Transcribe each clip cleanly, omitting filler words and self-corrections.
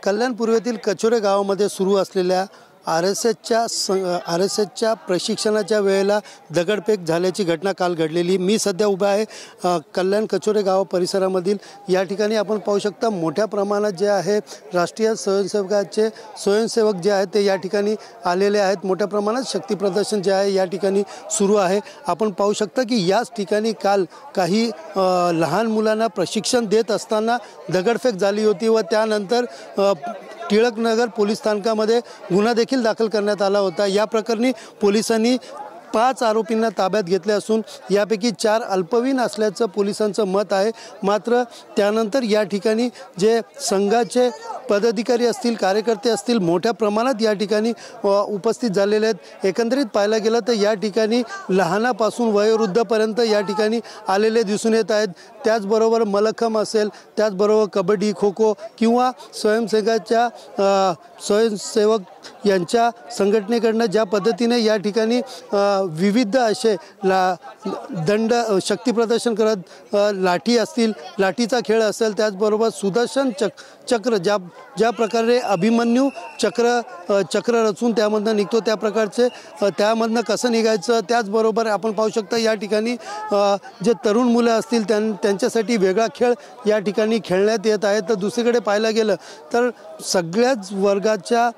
कल्याण पूर्वेतील कचोरे गावामध्ये सुरू असलेल्या आर.एस.एसच्या प्रशिक्षणाच्या वेळेला दगडफेक झाल्याची घटना काल घडलेली। मी सध्या उभा आहे कल्याण कचोरे गाव परिसरामधील। या ठिकाणी आपण पाहू शकता मोठ्या प्रमाणात जे आहे राष्ट्रीय स्वयंसेवकाचे स्वयंसेवक जे आहेत ते या ठिकाणी आलेले आहेत। मोठ्या प्रमाणात शक्ती प्रदर्शन जे आहे या ठिकाणी सुरू आहे। आपण पाहू शकता की याच ठिकाणी काल काही लहान मुलांना प्रशिक्षण देत असताना दगडफेक झाली होती व त्यानंतर टिळकनगर पोलीस स्थानकामध्ये गुन्हा देखील दाखल करण्यात आला होता। या प्रकरणी पोलिसांनी 5 आरोपींना ताब्यात घेतले असून यापैकी 4 अल्पवयीन असल्याचं पोलिसांचं मत आहे। मात्र त्यानंतर या ठिकाणी जे संघाचे पदाधिकारी असतील कार्यकर्ते असतील मोठ्या प्रमाणात या ठिकाणी उपस्थित झालेले आहेत। एकंदरीत पाहायला गेलं तर या ठिकाणी लहानापासून वयोवृद्धपर्यंत या ठिकाणी आलेले दिसून येत आहेत। त्याचबरोबर मलखंब असेल, त्याचबरोबर कबड्डी, खो खो किंवा स्वयंसेवक यांच्या संघटनेकडनं ज्या पद्धतीने या ठिकाणी विविध असे शक्ती प्रदर्शन करत लाठी असतील, लाठीचा खेळ असेल, त्याचबरोबर सुदर्शन चक्र ज्या प्रकारे अभिमन्यू चक्र रचून त्यामधनं निघतो त्या प्रकारचे त्यामधनं कसं निघायचं। त्याचबरोबर आपण पाहू शकता या ठिकाणी जे तरुण मुलं असतील त्यांच्यासाठी वेगळा खेळ या ठिकाणी खेळण्यात येत आहे। तर दुसरीकडे पाहायला गेलं तर सगळ्याच वर्गाच्या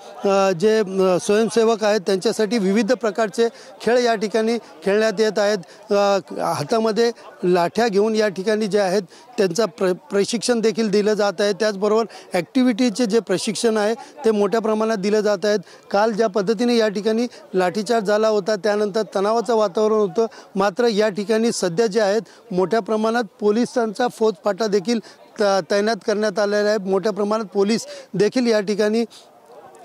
जे स्वयंसेवक आहेत त्यांच्यासाठी विविध प्रकारचे खेळ या ठिकाणी खेळण्यात येत आहेत। हातामध्ये लाठ्या घेऊन या ठिकाणी जे आहेत त्यांचा प्रशिक्षण देखील दिलं जात आहे। त्याचबरोबर ॲक्टिव्हिटीचे जे प्रशिक्षण आहे ते मोठ्या प्रमाणात दिलं जात आहेत। काल ज्या पद्धतीने या ठिकाणी लाठीचार्ज झाला होता त्यानंतर तणावाचं वातावरण होतं। मात्र या ठिकाणी सध्या जे आहेत मोठ्या प्रमाणात पोलिसांचा फौजफाटा देखील तैनात करण्यात आलेला आहे। मोठ्या प्रमाणात पोलीस देखील या ठिकाणी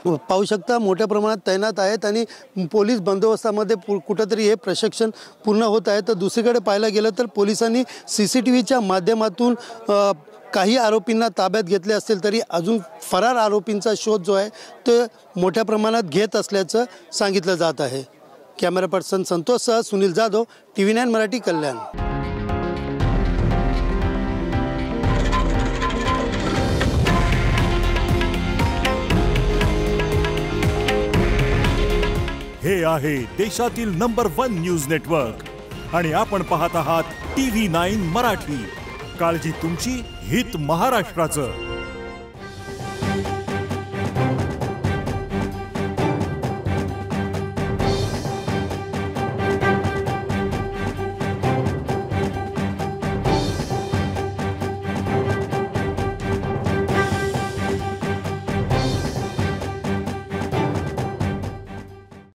पाहू शकता मोठ्या प्रमाणात तैनात आहेत आणि पोलीस बंदोबस्तामध्ये कुठंतरी हे प्रशिक्षण पूर्ण होत आहे। तर दुसरीकडे पाहायला गेलं तर पोलिसांनी CCTVच्या माध्यमातून काही आरोपींना ताब्यात घेतले असतील तरी अजून फरार आरोपींचा शोध जो आहे तो मोठ्या प्रमाणात घेत असल्याचं सांगितलं जात आहे। कॅमेरा पर्सन संतोषसह सुनील जाधव, TV9 मराठी, कल्याण। हे आहे देशातील नंबर 1 न्यूज नेटवर्क आणि आपण पाहत आहात TV9 मराठी। काळजी तुमची, हित महाराष्ट्राचं।